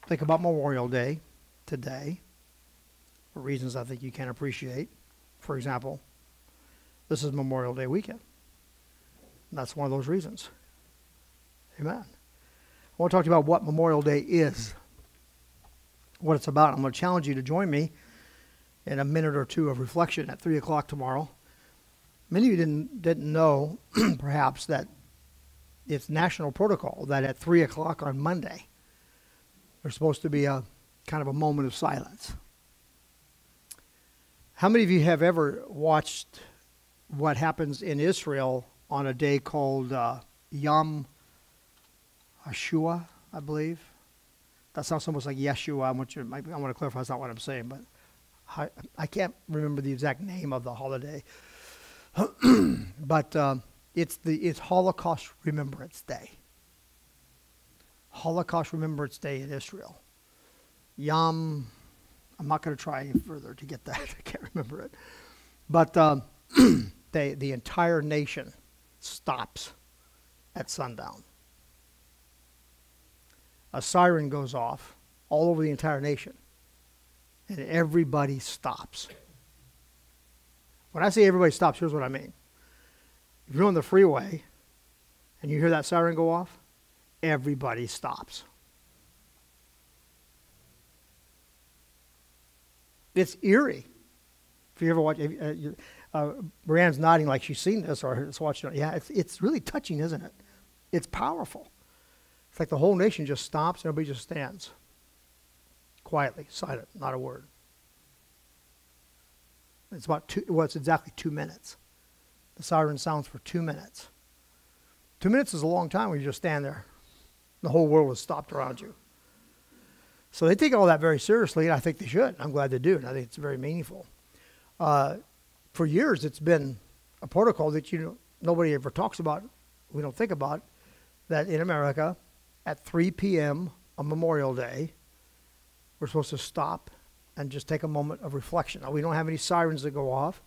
think about Memorial Day today for reasons I think you can appreciate. For example, this is Memorial Day weekend. And that's one of those reasons. Amen. I want to talk to you about what Memorial Day is, what it's about. I'm going to challenge you to join me in a minute or two of reflection at 3 o'clock tomorrow. Many of you didn't know, perhaps, that it's national protocol that at 3 o'clock on Monday, there's supposed to be a kind of a moment of silence. How many of you have ever watched what happens in Israel on a day called Yom HaShoah, I believe? That sounds almost like Yeshua. I want to clarify that's not what I'm saying, but I can't remember the exact name of the holiday. But it's Holocaust Remembrance Day. Holocaust Remembrance Day in Israel. I'm not going to try any further to get that. I can't remember it. But the entire nation stops at sundown. A siren goes off all over the entire nation, and everybody stops. When I say everybody stops, here's what I mean. If you're on the freeway and you hear that siren go off, everybody stops. It's eerie. If you ever watch, Brianne's nodding like she's seen this or has watched it. Yeah, it's really touching, isn't it? It's powerful. It's like the whole nation just stops and everybody just stands. Quietly, silent, not a word. It's exactly 2 minutes. The siren sounds for 2 minutes. 2 minutes is a long time when you just stand there. The whole world is stopped around you. So they take all that very seriously, and I think they should. I'm glad they do, and I think it's very meaningful. For years, it's been a protocol that nobody ever talks about, we don't think about, that in America, at 3 p.m. on Memorial Day, we're supposed to stop and just take a moment of reflection. Now, we don't have any sirens that go off.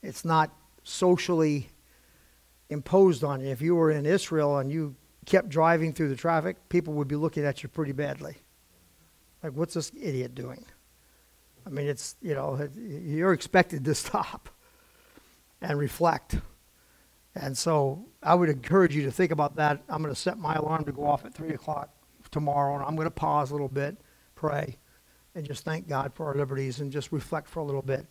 It's not socially imposed on you. If you were in Israel and you kept driving through the traffic, people would be looking at you pretty badly. Like, what's this idiot doing? I mean, you're expected to stop and reflect. And so I would encourage you to think about that. I'm going to set my alarm to go off at 3 o'clock tomorrow, and I'm going to pause a little bit, pray, and just thank God for our liberties and just reflect for a little bit.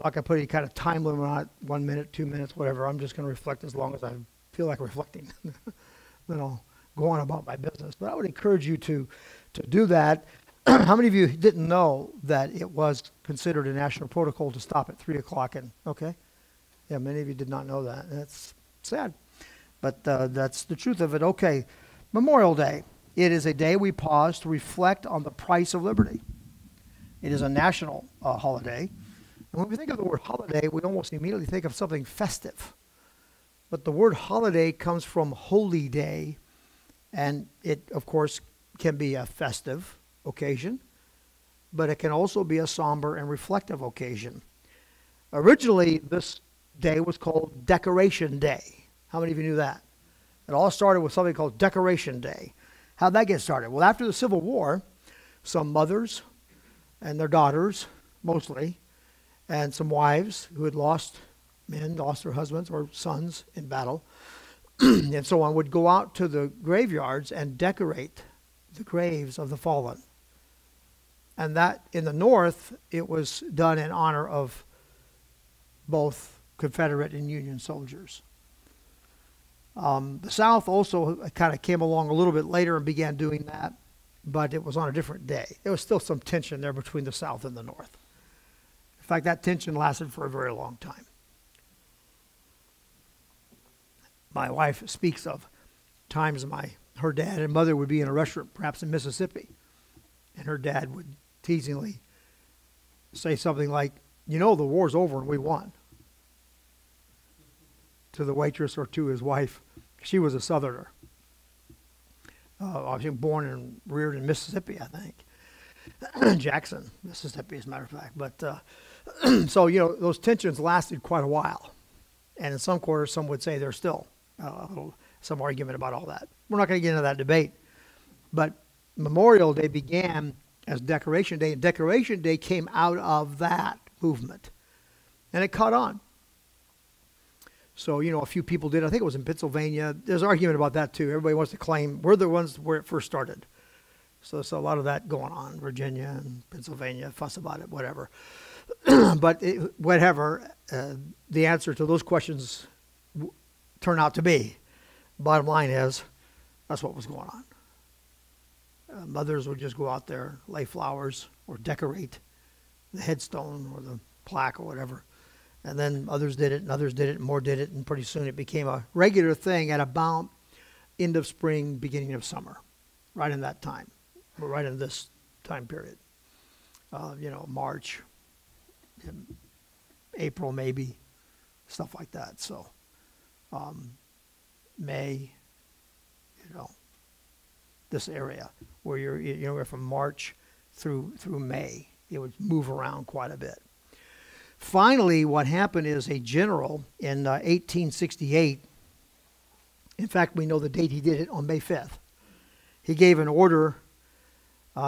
Like I put any kind of time limit on it, 1 minute, 2 minutes, whatever. I'm just going to reflect as long as I feel like reflecting. Then I'll go on about my business. But I would encourage you to do that. How many of you didn't know that it was considered a national protocol to stop at 3 o'clock? Okay. Yeah, many of you did not know that. That's sad. But that's the truth of it. Okay. Memorial Day. It is a day we pause to reflect on the price of liberty. It is a national holiday. And when we think of the word holiday, we almost immediately think of something festive. But the word holiday comes from holy day. And it, of course, can be a festive occasion, but it can also be a somber and reflective occasion. Originally, this day was called Decoration Day. How many of you knew that? It all started with something called Decoration Day. How'd that get started? Well, after the Civil War, some mothers and their daughters, mostly, and some wives who had lost their husbands or sons in battle, and so on, would go out to the graveyards and decorate the graves of the fallen. And that, in the North, it was done in honor of both Confederate and Union soldiers. The South also kind of came along a little bit later and began doing that, but it was on a different day. There was still some tension there between the South and the North. In fact, that tension lasted for a very long time. My wife speaks of times her dad and mother would be in a restaurant, perhaps in Mississippi, and her dad would teasingly say something like, the war's over and we won, to the waitress or to his wife. She was a Southerner. Obviously born and reared in Mississippi, I think. Jackson, Mississippi, as a matter of fact. But so, those tensions lasted quite a while. And in some quarters, some would say there's still some argument about all that. We're not going to get into that debate. But Memorial Day began as Decoration Day, and Decoration Day came out of that movement. And it caught on. So, a few people did. I think it was in Pennsylvania. There's argument about that, too. Everybody wants to claim we're the ones where it first started. So there's a lot of that going on. Virginia and Pennsylvania, fuss about it, whatever. But whatever, the answer to those questions turn out to be. Bottom line is, that's what was going on. Mothers would just go out there, lay flowers, or decorate the headstone or the plaque or whatever. And then others did it, and others did it, and more did it, and pretty soon it became a regular thing at about end of spring, beginning of summer, right in that time, right in this time period. March, April maybe, stuff like that. So May, this area where you're from March through May, it would move around quite a bit. Finally, what happened is a general in 1868, in fact, we know the date he did it, on May 5th. He gave an order.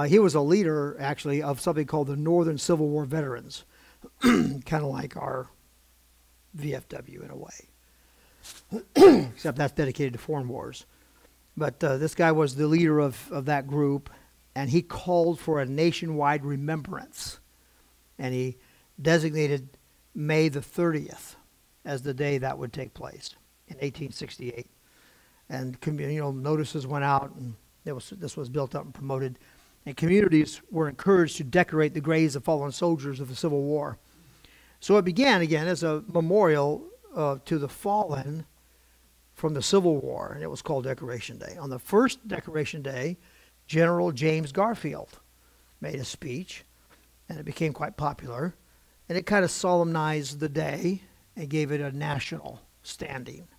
He was a leader, actually, of something called the Northern Civil War Veterans, kind of like our VFW in a way, except that's dedicated to foreign wars. But this guy was the leader of that group, and he called for a nationwide remembrance, and he designated May the 30th as the day that would take place in 1868. And notices went out, and this was built up and promoted. And communities were encouraged to decorate the graves of fallen soldiers of the Civil War. So it began again as a memorial to the fallen from the Civil War, and it was called Decoration Day. On the first Decoration Day, General James Garfield made a speech, and it became quite popular. And it kind of solemnized the day and gave it a national standing.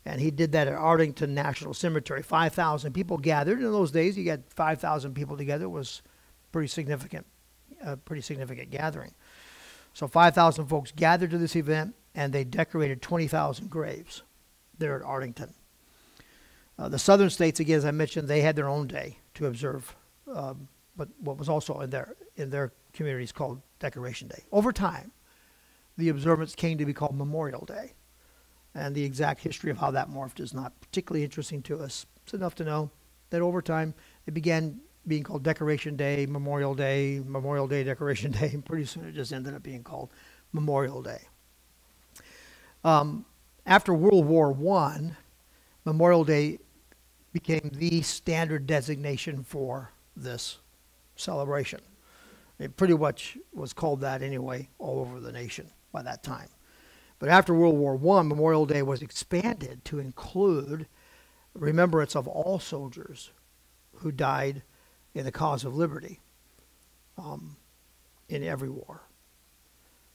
And he did that at Arlington National Cemetery. 5,000 people gathered. In those days, you got 5,000 people together. It was pretty significant gathering. So 5,000 folks gathered to this event, and they decorated 20,000 graves there at Arlington. The southern states, again, as I mentioned, they had their own day to observe, but what was also in their communities called Decoration Day. Over time, the observance came to be called Memorial Day. And the exact history of how that morphed is not particularly interesting to us. It's enough to know that over time, it began being called Decoration Day, Memorial Day, Decoration Day, and pretty soon it just ended up being called Memorial Day. After World War I, Memorial Day became the standard designation for this celebration. It pretty much was called that anyway all over the nation by that time. But after World War I, Memorial Day was expanded to include remembrance of all soldiers who died in the cause of liberty in every war.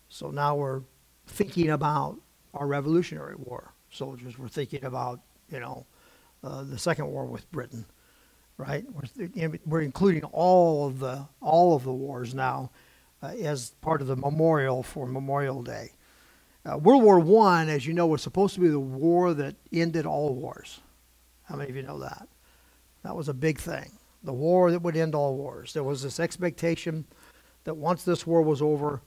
So now we're thinking about our Revolutionary War soldiers. We're thinking about, the Second War with Britain. Right, we're including all of the wars now as part of the memorial for Memorial Day. World War I, as you know, was supposed to be the war that ended all wars. How many of you know that? That was a big thing. The war that would end all wars. There was this expectation that once this war was over,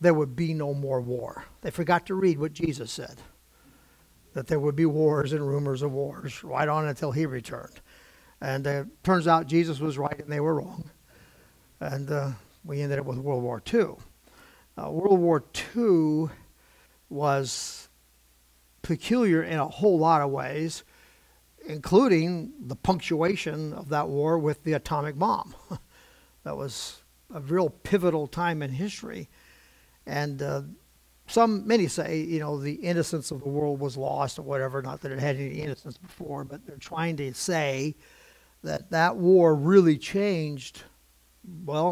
there would be no more war. They forgot to read what Jesus said, that there would be wars and rumors of wars right on until he returned. And turns out Jesus was right and they were wrong. And we ended up with World War II. World War II was peculiar in a whole lot of ways, including the punctuation of that war with the atomic bomb. That was a real pivotal time in history. And many say, the innocence of the world was lost or whatever, not that it had any innocence before, but they're trying to say that war really changed,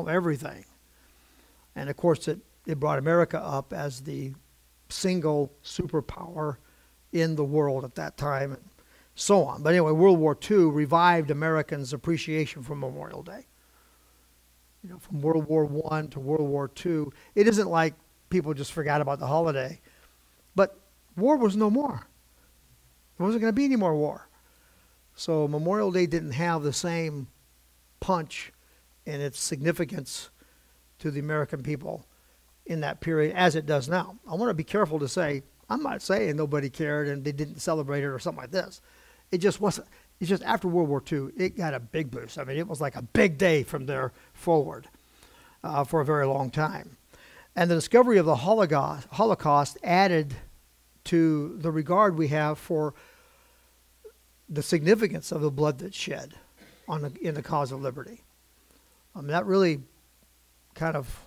everything. And of course, it brought America up as the single superpower in the world at that time, and so on. But anyway, World War II revived Americans' appreciation for Memorial Day. From World War I to World War II, it isn't like people just forgot about the holiday, but war was no more. There wasn't going to be any more war. So Memorial Day didn't have the same punch in its significance to the American people in that period as it does now. I want to be careful to say, I'm not saying nobody cared and they didn't celebrate it or something like this. It just wasn't. It's just after World War II, it got a big boost. I mean, it was like a big day from there forward for a very long time. And the discovery of the Holocaust added to the regard we have for the significance of the blood that's shed in the cause of liberty. That really kind of,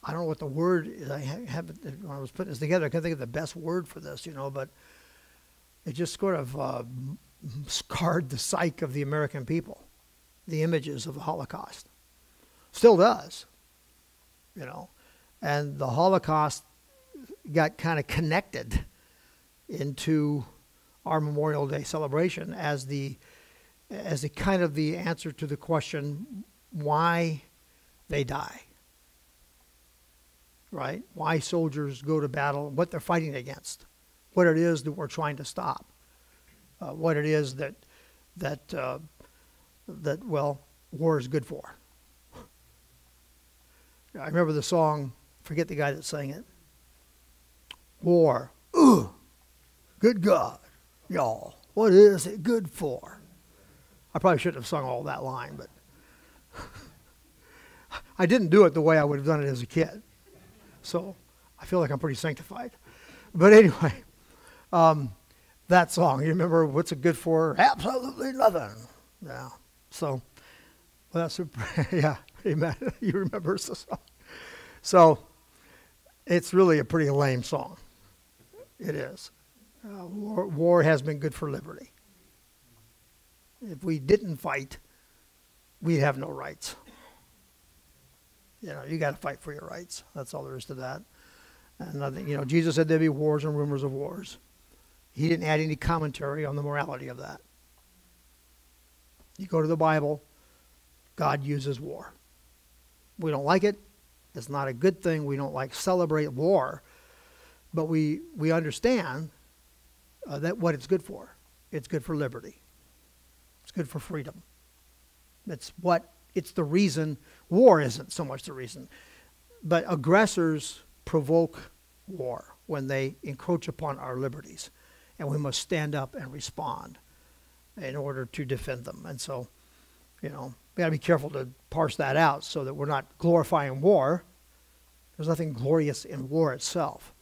I don't know what the word is. When I was putting this together, I couldn't think of the best word for this, but it just sort of scarred the psyche of the American people, the images of the Holocaust. Still does, And the Holocaust got kind of connected into our Memorial Day celebration as the kind of the answer to the question why they die, right? Why soldiers go to battle, what they're fighting against, what it is that we're trying to stop, what it is that war is good for. I remember the song, forget the guy that sang it. War, good God, y'all, what is it good for? I probably shouldn't have sung all that line, but I didn't do it the way I would have done it as a kid. So I feel like I'm pretty sanctified. But anyway, that song, you remember what's it good for? Absolutely nothing. Yeah. So, well, that's yeah, amen. You remember the song. So it's really a pretty lame song. It is. War has been good for liberty. If we didn't fight, we'd have no rights. You got to fight for your rights. That's all there is to that. And I think, Jesus said there'd be wars and rumors of wars. He didn't add any commentary on the morality of that. You go to the Bible, God uses war. We don't like it. It's not a good thing. We don't celebrate war. But we understand that what it's good for. It's good for liberty. It's good for freedom. It's the reason. War isn't so much the reason. But aggressors provoke war when they encroach upon our liberties. And we must stand up and respond in order to defend them. And so, we got to be careful to parse that out so that we're not glorifying war. There's nothing glorious in war itself.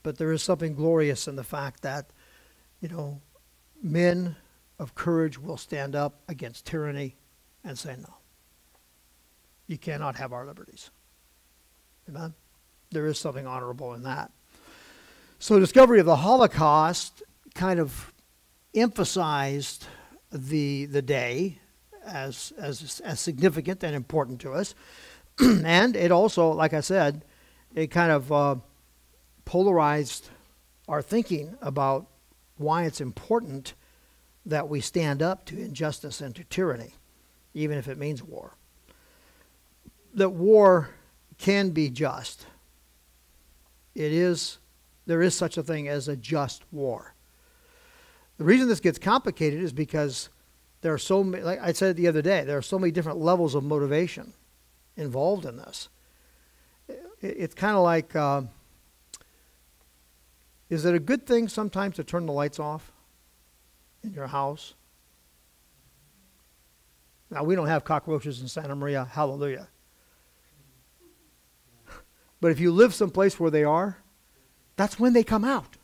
But there is something glorious in the fact that, men of courage will stand up against tyranny and say, no, you cannot have our liberties. Amen? There is something honorable in that. So the discovery of the Holocaust kind of emphasized the day as significant and important to us. And it also, like I said, it kind of polarized our thinking about why it's important that we stand up to injustice and to tyranny, even if it means war. That war can be just. There is such a thing as a just war. The reason this gets complicated is because there are so many, like I said the other day, there are so many different levels of motivation involved in this. It's kind of like, is it a good thing sometimes to turn the lights off in your house? Now, we don't have cockroaches in Santa Maria, hallelujah. But if you live someplace where they are, that's when they come out.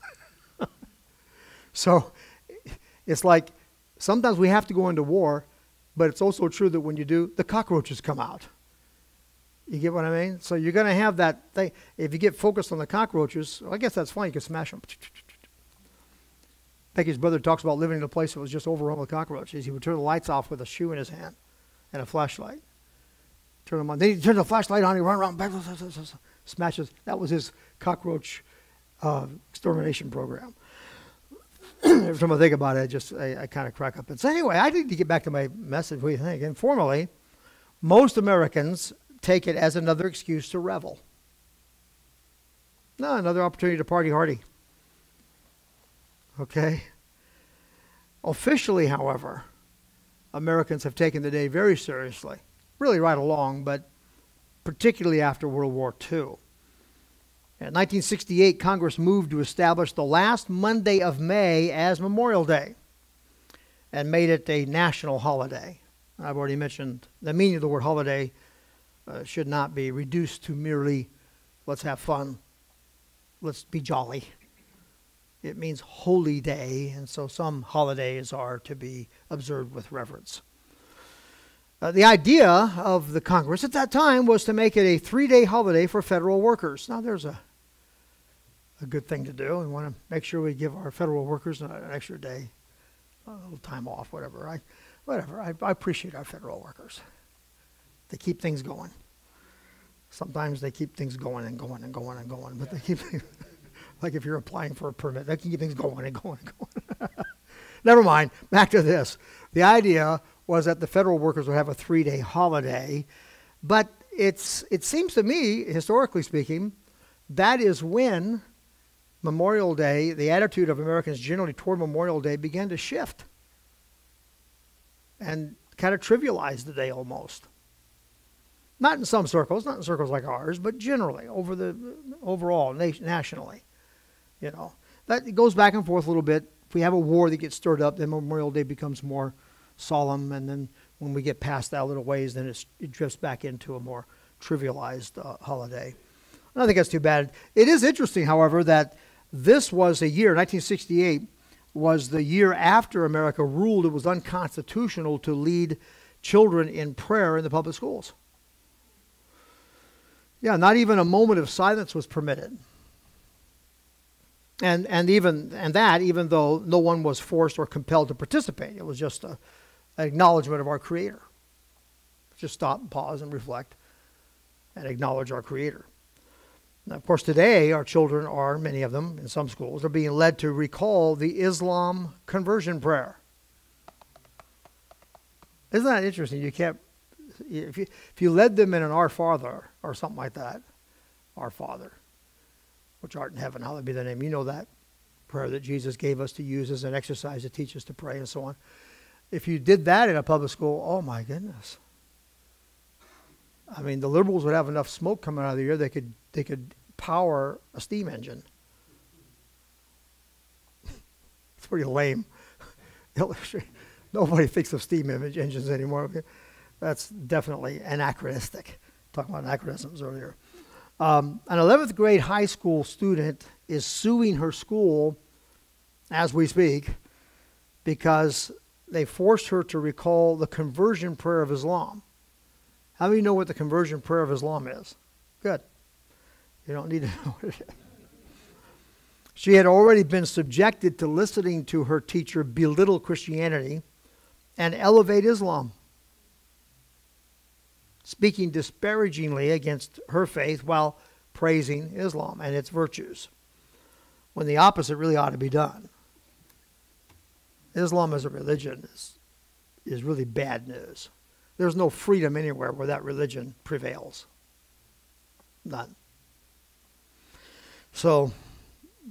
So it's like sometimes we have to go into war, but it's also true that when you do, the cockroaches come out. You get what I mean? So you're going to have that thing. If you get focused on the cockroaches, well, I guess that's fine. You can smash them. Becky's brother talks about living in a place that was just overrun with cockroaches. He would turn the lights off with a shoe in his hand and a flashlight. Turn them on. Then he'd turn the flashlight on. He'd run around, smashes. That was his cockroach extermination program. Every time I think about it, I kind of crack up. And so anyway, I need to get back to my message. What do you think? Informally, most Americans take it as another excuse to revel. No, another opportunity to party hardy. Okay? Officially, however, Americans have taken the day very seriously, really right along, but particularly after World War II. In 1968, Congress moved to establish the last Monday of May as Memorial Day and made it a national holiday. I've already mentioned the meaning of the word holiday should not be reduced to merely let's have fun, let's be jolly. It means holy day, and so some holidays are to be observed with reverence. The idea of the Congress at that time was to make it a 3-day holiday for federal workers. Now there's a good thing to do. We want to make sure we give our federal workers an extra day, a little time off, whatever. I appreciate our federal workers. They keep things going. Sometimes they keep things going and going and going and going, but they keep like if you're applying for a permit, they can keep things going and going and going. Never mind. Back to this. The idea was that the federal workers would have a 3-day holiday, but it seems to me, historically speaking, that is when Memorial Day, the attitude of Americans generally toward Memorial Day began to shift and kind of trivialize the day almost. Not in some circles, not in circles like ours, but generally, overall, nationally. You know, that goes back and forth a little bit. If we have a war that gets stirred up, then Memorial Day becomes more solemn, and then when we get past that a little ways, then it drifts back into a more trivialized holiday. I don't think that's too bad. It is interesting, however, that this was a year, 1968, was the year after America ruled it was unconstitutional to lead children in prayer in the public schools. Yeah, not even a moment of silence was permitted. And even though no one was forced or compelled to participate. It was just an acknowledgement of our Creator. Just stop and pause and reflect and acknowledge our Creator. Now, of course, today our children are, many of them in some schools, are being led to recall the Islam conversion prayer. Isn't that interesting? You can't, if you led them in an Our Father or something like that, Our Father, which art in heaven, hallowed be thy name. You know that prayer that Jesus gave us to use as an exercise to teach us to pray and so on. If you did that in a public school, oh my goodness. I mean, the liberals would have enough smoke coming out of the air, they could power a steam engine. It's pretty lame. Nobody thinks of steam engines anymore. That's definitely anachronistic. Talking about anachronisms earlier. An 11th grade high school student is suing her school as we speak because they forced her to recall the conversion prayer of Islam. How do you know what the conversion prayer of Islam is? Good. You don't need to know what it is. She had already been subjected to listening to her teacher belittle Christianity and elevate Islam, speaking disparagingly against her faith while praising Islam and its virtues, when the opposite really ought to be done. Islam as a religion is really bad news. There's no freedom anywhere where that religion prevails. None. So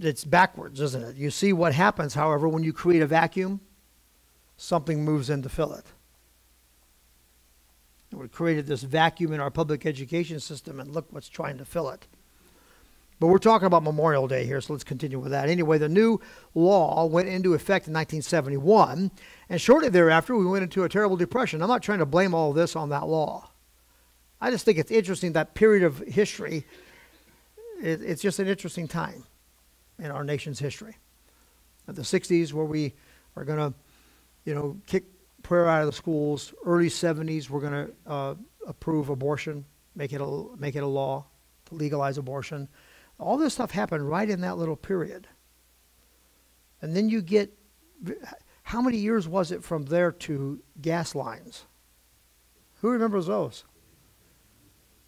it's backwards, isn't it? You see what happens, however, when you create a vacuum, something moves in to fill it. We created this vacuum in our public education system, and look what's trying to fill it. But we're talking about Memorial Day here, so let's continue with that. Anyway, the new law went into effect in 1971, and shortly thereafter, we went into a terrible depression. I'm not trying to blame all of this on that law. I just think it's interesting, that period of history, it's just an interesting time in our nation's history. At the 60s, where we are going to, kick prayer out of the schools. Early 70s, we're going to approve abortion, make it a law to legalize abortion. All this stuff happened right in that little period. And then you get, how many years was it from there to gas lines? Who remembers those?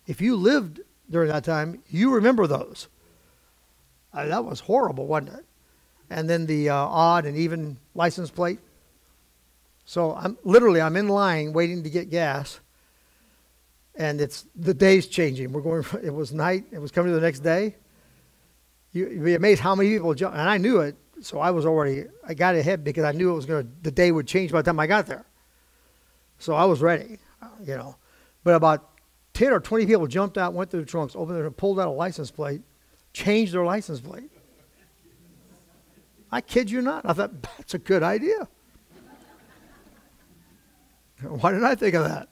If you lived during that time, you remember those. That was horrible, wasn't it? And then the odd and even license plate. So I'm in line waiting to get gas, and the day's changing. It was night. It was coming to the next day. You'd be amazed how many people jumped, and I knew it. So I got ahead because I knew the day would change by the time I got there. So I was ready, you know. But about 10 or 20 people jumped out, went through the trunks, opened it, pulled out a license plate, changed their license plate. I kid you not. I thought, that's a good idea. Why didn't I think of that?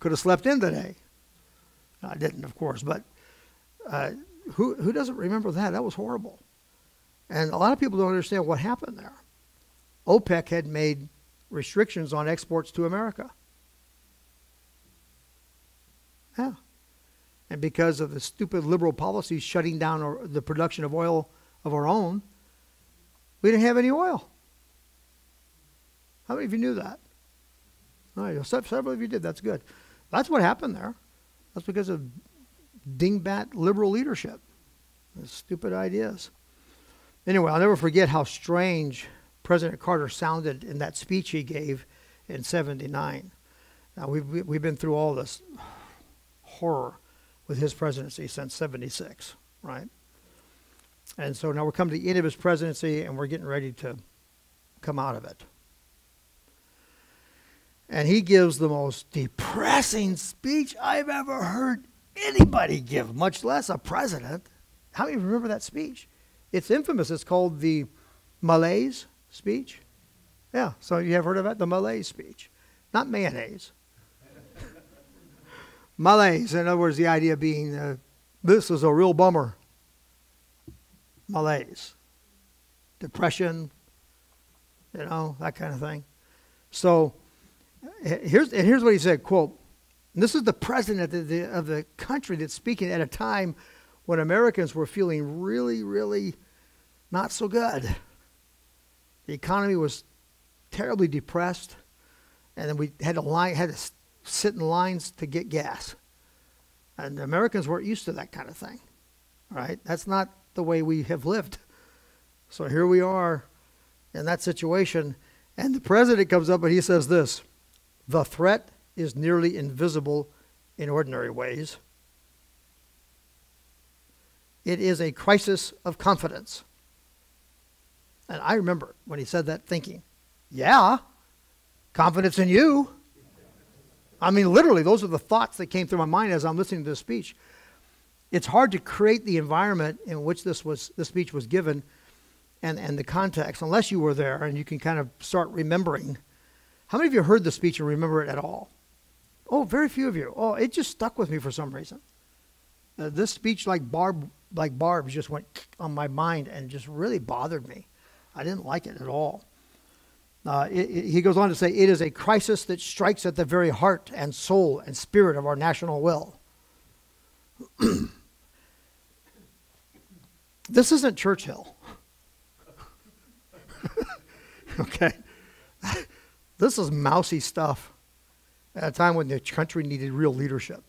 Could have slept in today. I didn't, of course, but who doesn't remember that? That was horrible. And a lot of people don't understand what happened there. OPEC had made restrictions on exports to America. Yeah. And because of the stupid liberal policies shutting down the production of oil of our own, we didn't have any oil. How many of you knew that? All right, several of you did. That's good. That's what happened there. That's because of dingbat liberal leadership. Stupid ideas. Anyway, I'll never forget how strange President Carter sounded in that speech he gave in '79. Now, we've been through all this horror with his presidency since '76, right? And so now we're coming to the end of his presidency, and we're getting ready to come out of it. And he gives the most depressing speech I've ever heard anybody give, much less a president. How many remember that speech? It's infamous. It's called the malaise speech. Yeah, so you have heard of it? The malaise speech. Not mayonnaise. Malaise, in other words, the idea being, this is a real bummer. Malaise. Depression, you know, that kind of thing. So here's what he said, quote, this is the president of the country that's speaking at a time when Americans were feeling really, really not so good. The economy was terribly depressed, and then we had to sit in lines to get gas. And Americans weren't used to that kind of thing, right? That's not the way we have lived. So here we are in that situation, and the president comes up and he says this, the threat is nearly invisible in ordinary ways. It is a crisis of confidence. And I remember when he said that thinking, yeah, confidence in you. I mean, literally, those are the thoughts that came through my mind as I'm listening to this speech. It's hard to create the environment in which this speech was given and the context, unless you were there and you can kind of start remembering. How many of you heard the speech and remember it at all? Oh, very few of you. Oh, it just stuck with me for some reason. This speech, like barbs, just went on my mind and just really bothered me. I didn't like it at all. He goes on to say, it is a crisis that strikes at the very heart and soul and spirit of our national will. This isn't Churchill. Okay? This is mousy stuff at a time when the country needed real leadership.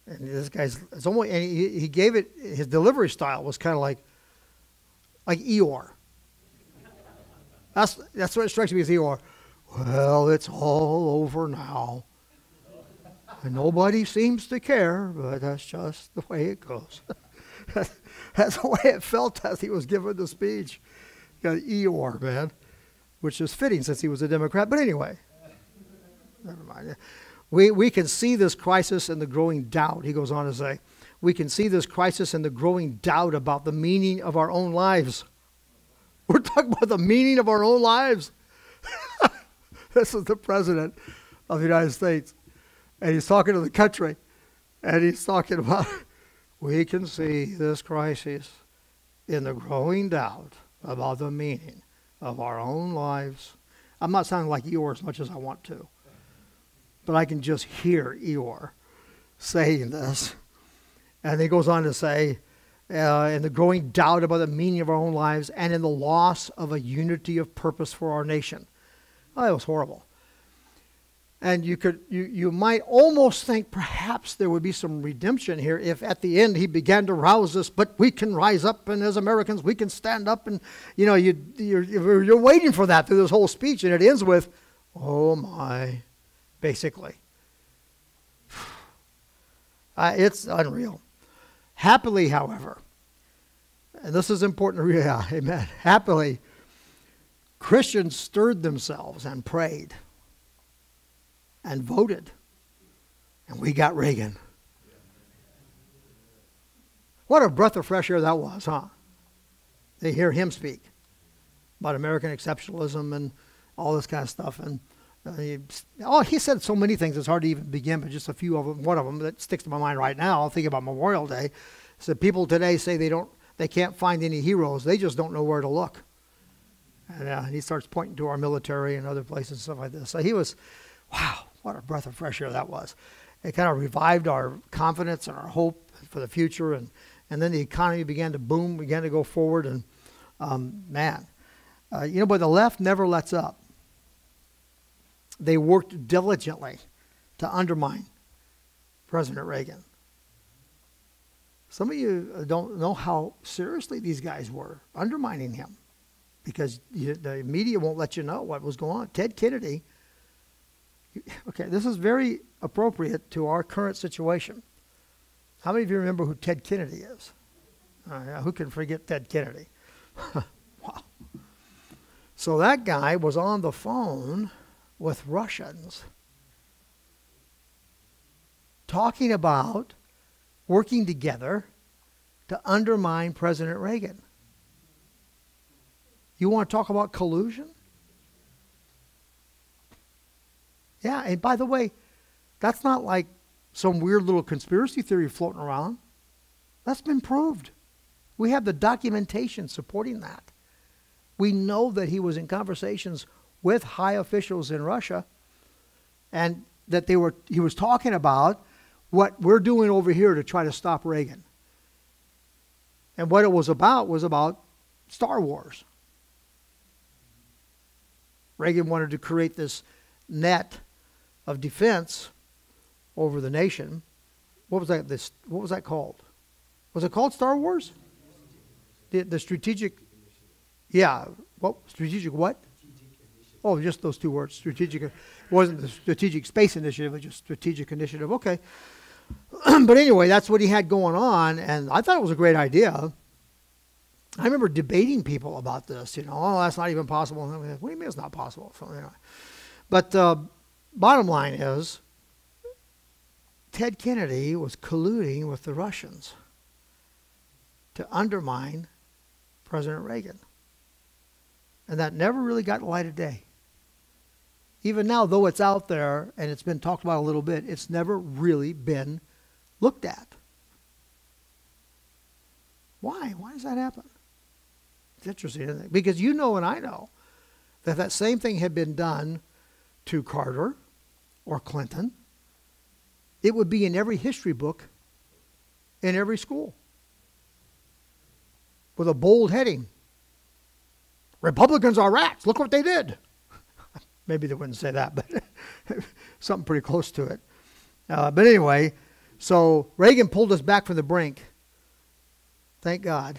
And this guy's, it's almost, and he gave it, his delivery style was kind of like Eeyore. That's what it strikes me as Eeyore. Well, it's all over now. And nobody seems to care, but that's just the way it goes. That's the way it felt as he was giving the speech. You know, Eeyore, man, which is fitting since he was a Democrat. But anyway, never mind. We can see this crisis and the growing doubt, he goes on to say. We can see this crisis and the growing doubt about the meaning of our own lives. We're talking about the meaning of our own lives. This is the president of the United States. And he's talking to the country. And he's talking about, we can see this crisis in the growing doubt about the meaning of our own lives. I'm not sounding like Eeyore as much as I want to. But I can just hear Eeyore saying this. And he goes on to say, in the growing doubt about the meaning of our own lives and in the loss of a unity of purpose for our nation. Oh, that was horrible. And you might almost think perhaps there would be some redemption here if at the end he began to rouse us, but we can rise up and as Americans we can stand up and, you know, you're waiting for that through this whole speech and it ends with, oh my, basically. It's unreal. Happily, however, and this is important, yeah, amen. Happily, Christians stirred themselves and prayed. and voted. And we got Reagan. What a breath of fresh air that was, huh? They hear him speak about American exceptionalism and all this kind of stuff. And he said so many things it's hard to even begin, but just a few of them. One of them that sticks to my mind right now, I'll think about Memorial Day. He said people today say they can't find any heroes. They just don't know where to look. And he starts pointing to our military and other places and stuff like this. So he was, wow, what a breath of fresh air that was. It kind of revived our confidence and our hope for the future. And then the economy began to boom, began to go forward. And but the left never lets up. They worked diligently to undermine President Reagan. Some of you don't know how seriously these guys were undermining him, because the media won't let you know what was going on. Ted Kennedy, okay, this is very appropriate to our current situation. How many of you remember who Ted Kennedy is? Who can forget Ted Kennedy? Wow. So that guy was on the phone with Russians talking about working together to undermine President Reagan. You want to talk about collusion? Yeah, and by the way, that's not like some weird little conspiracy theory floating around. That's been proved. We have the documentation supporting that. We know that he was in conversations with high officials in Russia, and that he was talking about what we're doing over here to try to stop Reagan. And what it was about Star Wars. Reagan wanted to create this net of defense over the nation. What was that? What was that called? Was it called Star Wars? The strategic. Yeah. What strategic? What? Oh, just those two words. Strategic. It wasn't the Strategic Space Initiative. It was just Strategic Initiative. Okay. But anyway, that's what he had going on, and I thought it was a great idea. I remember debating people about this, oh, that's not even possible. What do you mean it's not possible? So, anyway. But bottom line is, Ted Kennedy was colluding with the Russians to undermine President Reagan. And that never really got light of day. Even now, though it's out there and it's been talked about a little bit, it's never really been looked at. Why? Why does that happen? It's interesting, isn't it? Because you know and I know that same thing had been done to Carter or Clinton. It would be in every history book in every school with a bold heading. Republicans are rats. Look what they did. Maybe they wouldn't say that, but something pretty close to it. But anyway, so Reagan pulled us back from the brink. Thank God.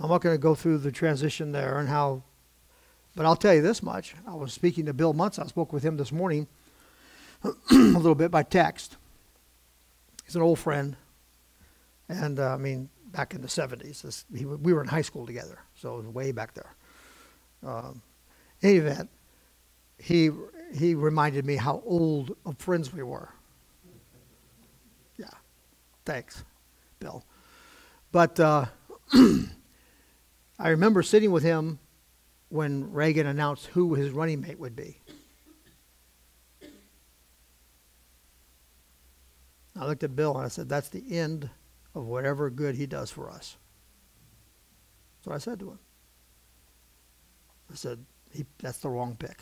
I'm not going to go through the transition there and how, but I'll tell you this much. I was speaking to Bill Muntz. I spoke with him this morning a little bit by text. He's an old friend. And back in the 70s. We were in high school together, so it was way back there. In any event, he reminded me how old of friends we were. Yeah, thanks, Bill. But I remember sitting with him when Reagan announced who his running mate would be. I looked at Bill and I said, that's the end of whatever good he does for us. That's what I said to him. I said, that's the wrong pick.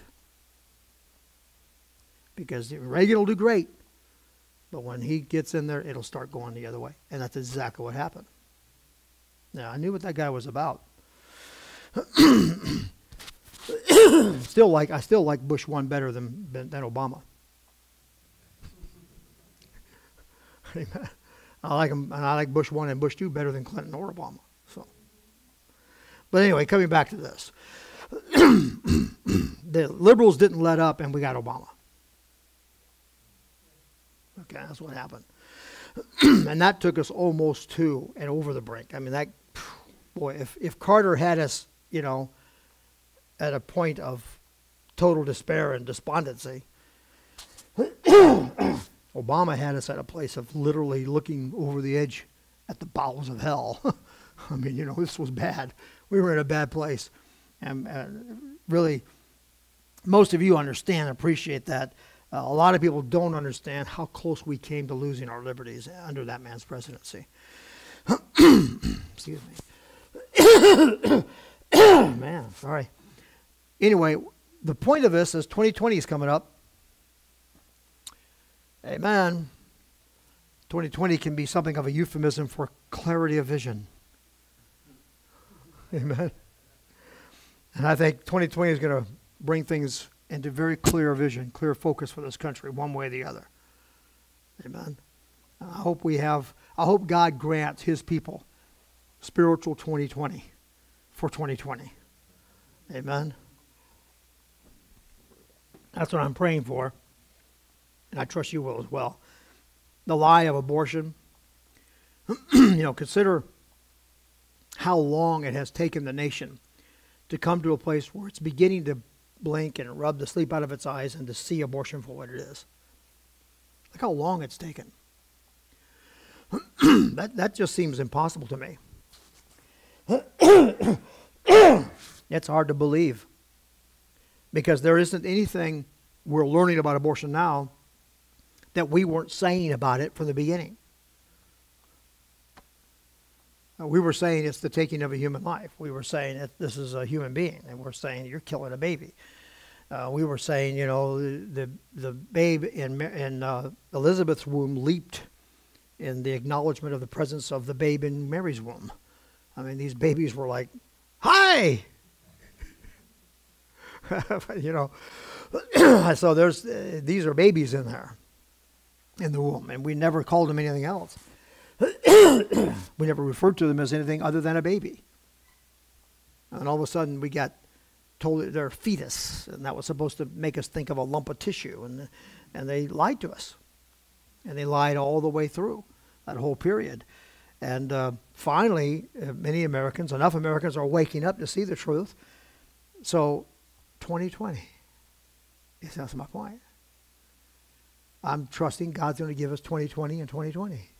Because Reagan will do great, but when he gets in there, it'll start going the other way. And that's exactly what happened. Now, I knew what that guy was about. I still like Bush 1 better than Obama. I like him, and I like Bush 1 and Bush 2 better than Clinton or Obama. So, but anyway, coming back to this, the liberals didn't let up, and we got Obama. Okay, that's what happened, and that took us almost to and over the brink. I mean, if Carter had us, at a point of total despair and despondency, Obama had us at a place of literally looking over the edge at the bowels of hell. I mean, you know, this was bad. We were in a bad place. And really, most of you understand, appreciate that. A lot of people don't understand how close we came to losing our liberties under that man's presidency. Excuse me. Man, sorry. Anyway, the point of this is 2020 is coming up. Amen. 2020 can be something of a euphemism for clarity of vision. Amen. And I think 2020 is going to bring things into very clear vision, clear focus for this country, one way or the other. Amen. I hope God grants his people spiritual 2020 for 2020. Amen. That's what I'm praying for. And I trust you will as well. The lie of abortion. Consider how long it has taken the nation to come to a place where it's beginning to blink and rub the sleep out of its eyes and to see abortion for what it is. Look how long it's taken. That just seems impossible to me. It's hard to believe because there isn't anything we're learning about abortion now that we weren't saying about it from the beginning. We were saying it's the taking of a human life. We were saying that this is a human being, and we're saying you're killing a baby. We were saying, the babe in Elizabeth's womb leaped in the acknowledgement of the presence of the babe in Mary's womb. I mean, these babies were like, "Hi!" So these are babies in there, in the womb, and we never called them anything else. We never referred to them as anything other than a baby. And all of a sudden we got told that they're a fetus, and that was supposed to make us think of a lump of tissue, and they lied to us. And they lied all the way through that whole period. And finally, enough Americans are waking up to see the truth. So 2020, that's my point. I'm trusting God's going to give us 2020 and 2020.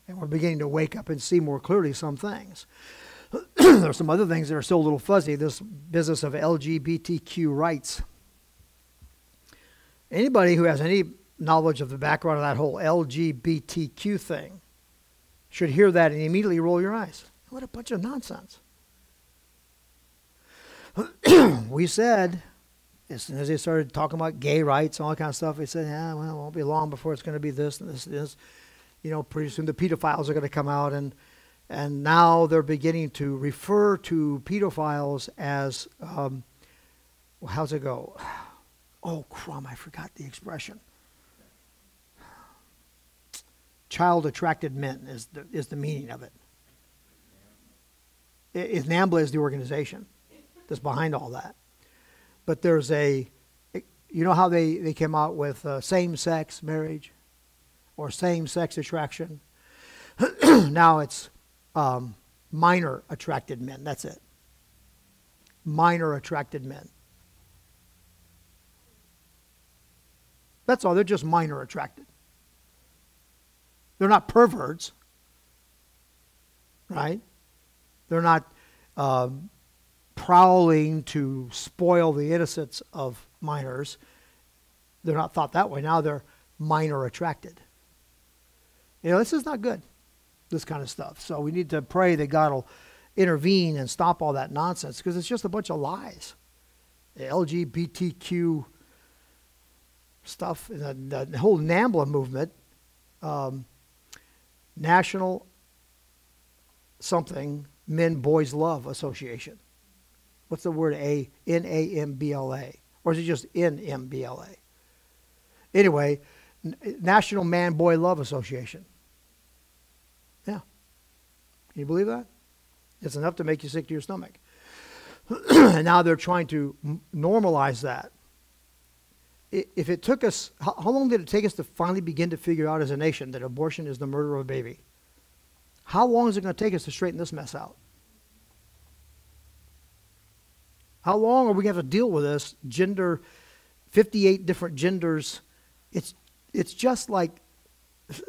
And we're beginning to wake up and see more clearly some things. There are some other things that are still a little fuzzy. This business of LGBTQ rights. Anybody who has any knowledge of the background of that whole LGBTQ thing should hear that and immediately roll your eyes. What a bunch of nonsense. We said, as soon as they started talking about gay rights and all that kind of stuff, we said, it won't be long before it's going to be this and this and this. Pretty soon the pedophiles are going to come out, and now they're beginning to refer to pedophiles as, how's it go? Oh, crumb, I forgot the expression. Child-attracted men is the meaning of it. NAMBLA is the organization that's behind all that. But there's how they came out with same-sex marriage? Or same-sex attraction. Now it's minor attracted men. That's it. Minor attracted men. That's all. They're just minor attracted. They're not perverts. Right? They're not prowling to spoil the innocence of minors. They're not thought that way. Now they're minor attracted. This is not good, this kind of stuff. So we need to pray that God will intervene and stop all that nonsense because it's just a bunch of lies. The LGBTQ stuff, the whole NAMBLA movement, National something Men Boys Love Association. What's the word NAMBLA? Or is it just NMBLA? Anyway, National Man Boy Love Association. Yeah. Can you believe that? It's enough to make you sick to your stomach. And now they're trying to normalize that. If it took us, how long did it take us to finally begin to figure out as a nation that abortion is the murder of a baby? How long is it going to take us to straighten this mess out? How long are we going to have to deal with this gender 58 different genders. It's just like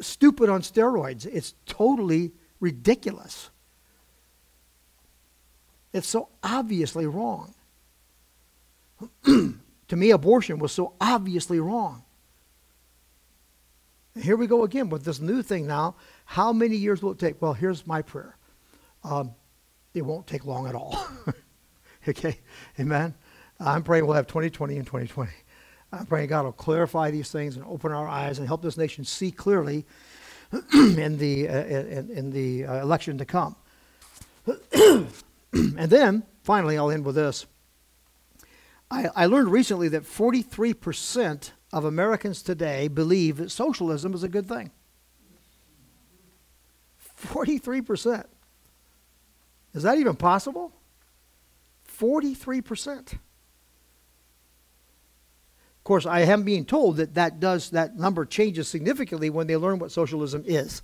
stupid on steroids. It's totally ridiculous. It's so obviously wrong. To me, abortion was so obviously wrong. And here we go again with this new thing now. How many years will it take? Well, here's my prayer. It won't take long at all. Okay? Amen? I'm praying we'll have 2020 and 2020. I'm praying God will clarify these things and open our eyes and help this nation see clearly in the election to come. And then, finally, I'll end with this. I learned recently that 43% of Americans today believe that socialism is a good thing. 43%. Is that even possible? 43%. Of course, I am being told that number changes significantly when they learn what socialism is.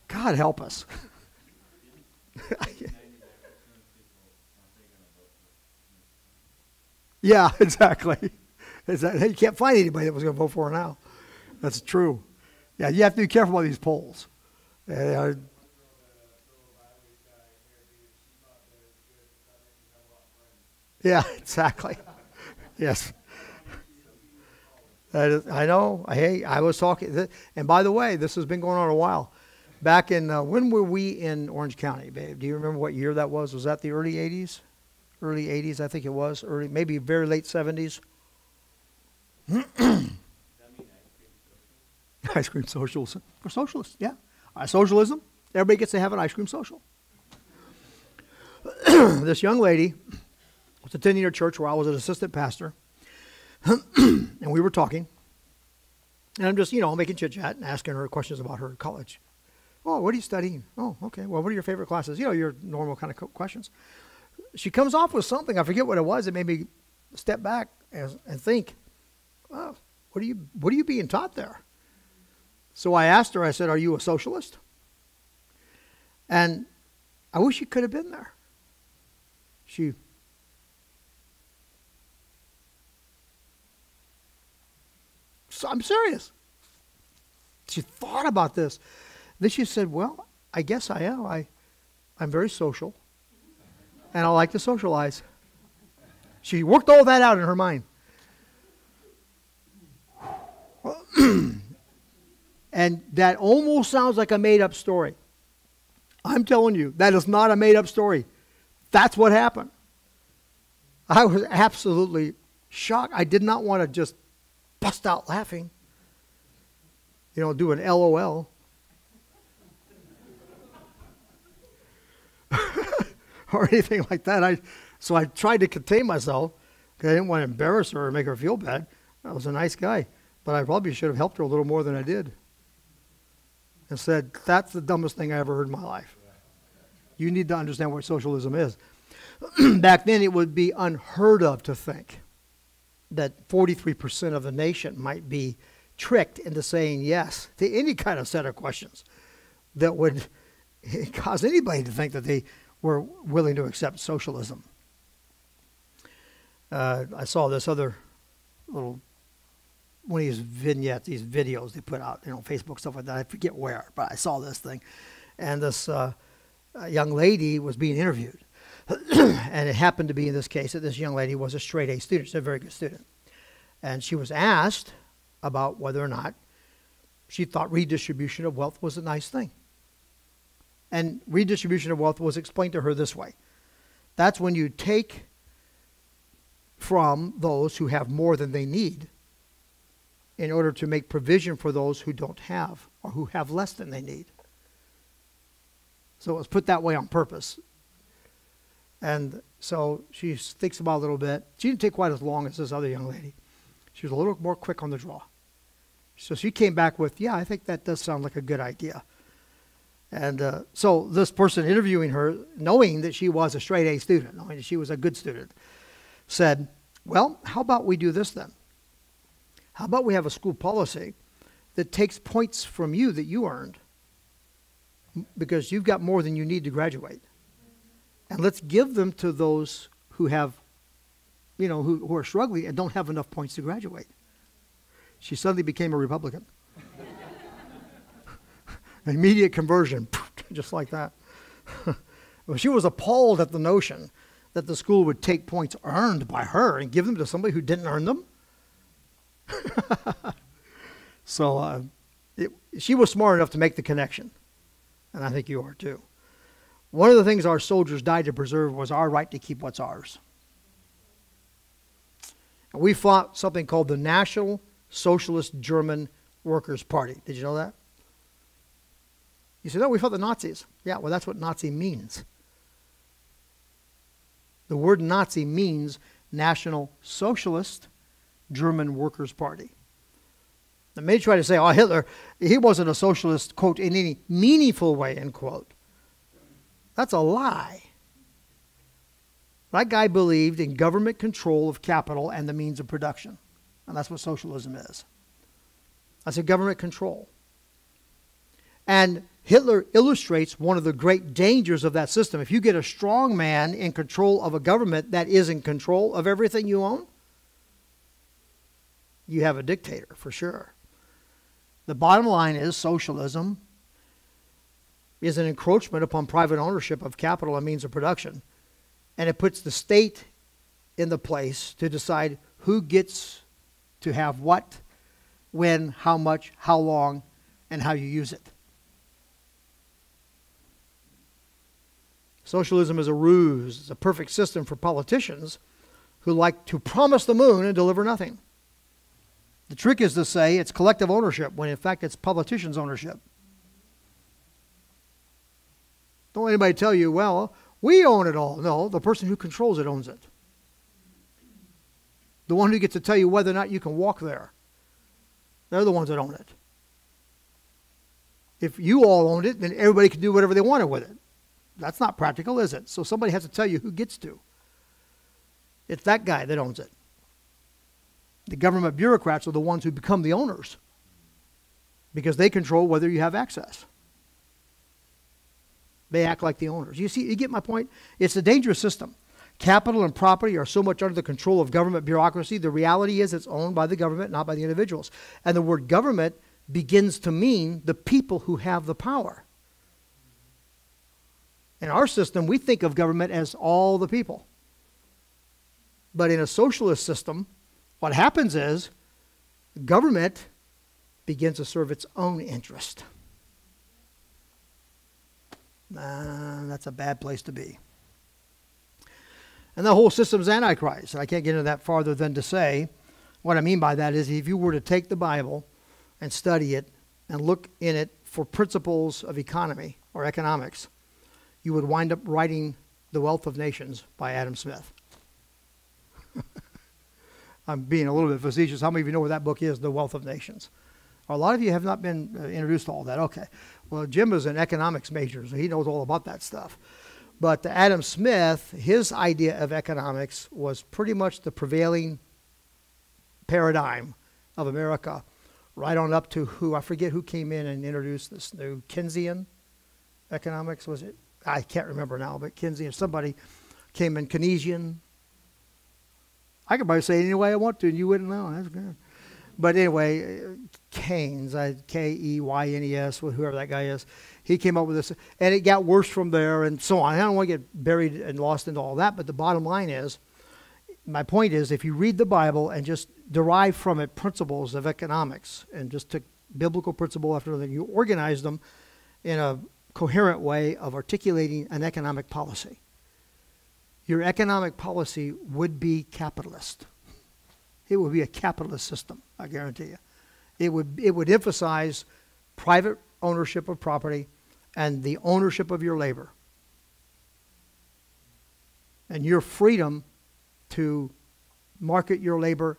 God help us. Yeah, exactly. You can't find anybody that was going to vote for her now. That's true. Yeah, you have to be careful about these polls. Yeah, exactly. Yes. I know. I was talking. And by the way, this has been going on a while. Back in, when were we in Orange County, babe? Do you remember what year that was? Was that the early 80s? Early 80s, I think it was. Maybe very late 70s. Ice cream socials. For socialists, yeah. Socialism, everybody gets to have an ice cream social. This young lady was attending her church where I was an assistant pastor. And we were talking. And I'm just, making chit-chat and asking her questions about her college. Oh, what are you studying? Oh, okay. Well, what are your favorite classes? Your normal kind of questions. She comes off with something. I forget what it was. It made me step back and think, oh, what are you being taught there? So I asked her, I said, are you a socialist? And I wish she could have been there. I'm serious. She thought about this. Then she said, well, I guess I am. I'm very social. And I like to socialize. She worked all that out in her mind. And that almost sounds like a made-up story. I'm telling you, that is not a made-up story. That's what happened. I was absolutely shocked. I did not want to just bust out laughing. Do an LOL. Or anything like that. So I tried to contain myself because I didn't want to embarrass her or make her feel bad. I was a nice guy. But I probably should have helped her a little more than I did. And said, that's the dumbest thing I ever heard in my life. You need to understand what socialism is. Back then, it would be unheard of to think that 43% of the nation might be tricked into saying yes to any kind of set of questions that would cause anybody to think that they were willing to accept socialism. I saw this other little one of these vignettes, these videos they put out, Facebook, stuff like that. I forget where, but I saw this thing. And this young lady was being interviewed. And it happened to be in this case that this young lady was a straight A student. She's a very good student. And she was asked about whether or not she thought redistribution of wealth was a nice thing. And redistribution of wealth was explained to her this way. That's when you take from those who have more than they need in order to make provision for those who don't have or who have less than they need. So it was put that way on purpose. And so she thinks about it a little bit. She didn't take quite as long as this other young lady. She was a little more quick on the draw. So she came back with, yeah, I think that does sound like a good idea. And so this person interviewing her, knowing that she was a straight A student, knowing that she was a good student, said, well, how about we do this then? How about we have a school policy that takes points from you that you earned because you've got more than you need to graduate. And let's give them to those who have who are struggling and don't have enough points to graduate. She suddenly became a Republican. Immediate conversion, just like that. Well, she was appalled at the notion that the school would take points earned by her and give them to somebody who didn't earn them. So she was smart enough to make the connection, and I think you are too. One of the things our soldiers died to preserve was our right to keep what's ours. And we fought something called the National Socialist German Workers' Party. Did you know that? You said, no, we fought the Nazis. Yeah, well, that's what Nazi means. The word Nazi means National Socialist German Workers' Party. They may try to say, oh, Hitler, he wasn't a socialist, quote, in any meaningful way, end quote. That's a lie. That guy believed in government control of capital and the means of production. And that's what socialism is. That's a government control. And Hitler illustrates one of the great dangers of that system. If you get a strong man in control of a government that is in control of everything you own, you have a dictator for sure. The bottom line is socialism is an encroachment upon private ownership of capital and means of production. And it puts the state in the place to decide who gets to have what, when, how much, how long, and how you use it. Socialism is a ruse. It's a perfect system for politicians who like to promise the moon and deliver nothing. The trick is to say it's collective ownership when in fact it's politicians' ownership. Don't let anybody tell you, well, we own it all. No, the person who controls it owns it. The one who gets to tell you whether or not you can walk there. They're the ones that own it. If you all owned it, then everybody could do whatever they wanted with it. That's not practical, is it? So somebody has to tell you who gets to. It's that guy that owns it. The government bureaucrats are the ones who become the owners because they control whether you have access. They act like the owners. You see, you get my point? It's a dangerous system. Capital and property are so much under the control of government bureaucracy. The reality is it's owned by the government, not by the individuals. And the word government begins to mean the people who have the power. In our system, we think of government as all the people. But in a socialist system, what happens is government begins to serve its own interest. That's a bad place to be. And the whole system's antichrist. I can't get into that farther than to say, what I mean by that is if you were to take the Bible and study it and look in it for principles of economy or economics, you would wind up writing The Wealth of Nations by Adam Smith. I'm being a little bit facetious. How many of you know where that book is, The Wealth of Nations? A lot of you have not been introduced to all that. Okay. Well, Jim is an economics major, so he knows all about that stuff. But Adam Smith, his idea of economics was pretty much the prevailing paradigm of America, right on up to I forget who came in and introduced this new Keynesian economics, was it? I can't remember now, but Keynesian, somebody came in Keynesian. I could probably say it any way I want to, and you wouldn't know. That's good. But anyway, Keynes, Keynes, whoever that guy is, he came up with this, and it got worse from there and so on. I don't want to get buried and lost into all that, but the bottom line is, my point is, if you read the Bible and just derive from it principles of economics and just took biblical principle after another, you organize them in a coherent way of articulating an economic policy. Your economic policy would be capitalist. It would be a capitalist system, I guarantee you. It would emphasize private ownership of property and the ownership of your labor. And your freedom to market your labor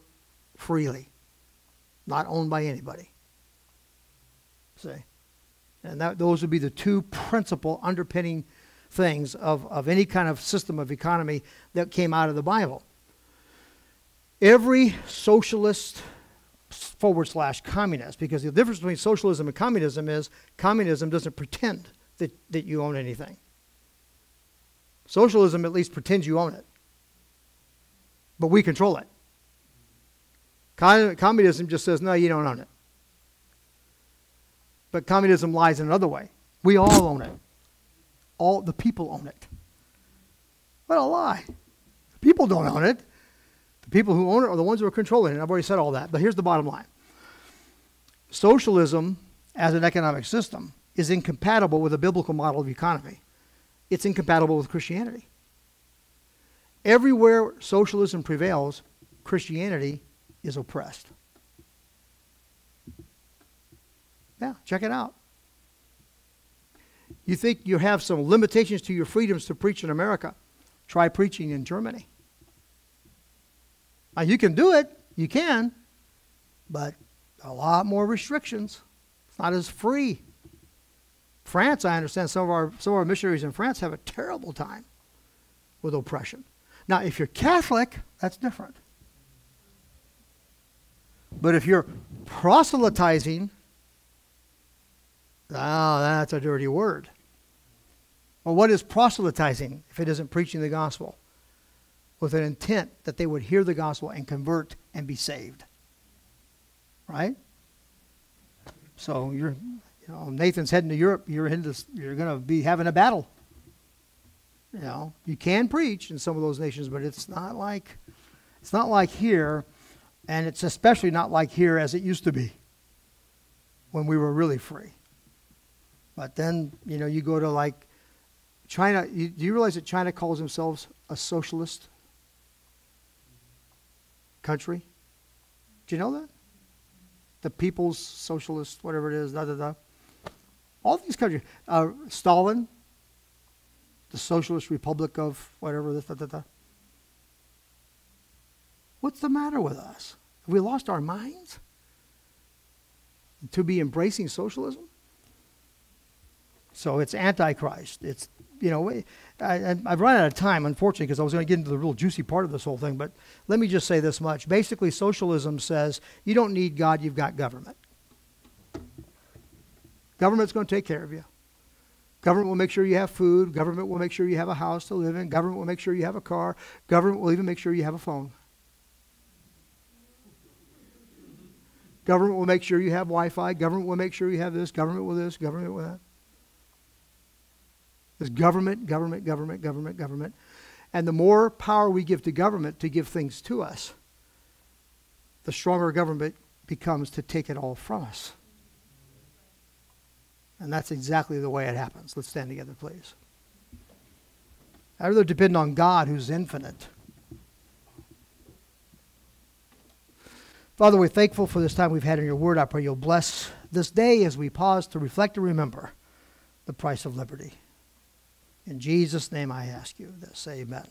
freely, not owned by anybody. See? And those would be the two principal underpinning things of any kind of system of economy that came out of the Bible. Every socialist / communist, because the difference between socialism and communism is communism doesn't pretend that you own anything. Socialism at least pretends you own it. But we control it. Communism just says, no, you don't own it. But communism lies in another way. We all own it. All the people own it. What a lie. The people don't own it. The people who own it are the ones who are controlling it. I've already said all that. But here's the bottom line. Socialism as an economic system is incompatible with a biblical model of economy. It's incompatible with Christianity. Everywhere socialism prevails, Christianity is oppressed. Yeah, check it out. You think you have some limitations to your freedoms to preach in America? Try preaching in Germany. Now, you can do it. You can. But a lot more restrictions. It's not as free. France, I understand some of our missionaries in France have a terrible time with oppression. Now, if you're Catholic, that's different. But if you're proselytizing, that's a dirty word. Well, what is proselytizing if it isn't preaching the gospel with an intent that they would hear the gospel and convert and be saved? Right? So Nathan's heading to Europe. You're going to be having a battle. You can preach in some of those nations, but it's not like here, and it's especially not like here as it used to be when we were really free. But then you go to like China. Do you realize that China calls themselves a socialist country? Do you know that? The People's Socialist, whatever it is, All these countries. Stalin, the Socialist Republic of whatever, What's the matter with us? Have we lost our minds to be embracing socialism? So it's Antichrist. It's, I've run out of time, unfortunately, because I was going to get into the real juicy part of this whole thing. But let me just say this much. Basically, socialism says you don't need God, you've got government. Government's going to take care of you. Government will make sure you have food. Government will make sure you have a house to live in. Government will make sure you have a car. Government will even make sure you have a phone. Government will make sure you have Wi-Fi. Government will make sure you have this. Government will this. Government will that. There's government, government, government, government, government. And the more power we give to government to give things to us, the stronger government becomes to take it all from us. And that's exactly the way it happens. Let's stand together, please. I'd rather depend on God who's infinite. Father, we're thankful for this time we've had in your word. I pray you'll bless this day as we pause to reflect and remember the price of liberty. In Jesus' name I ask you this. Amen.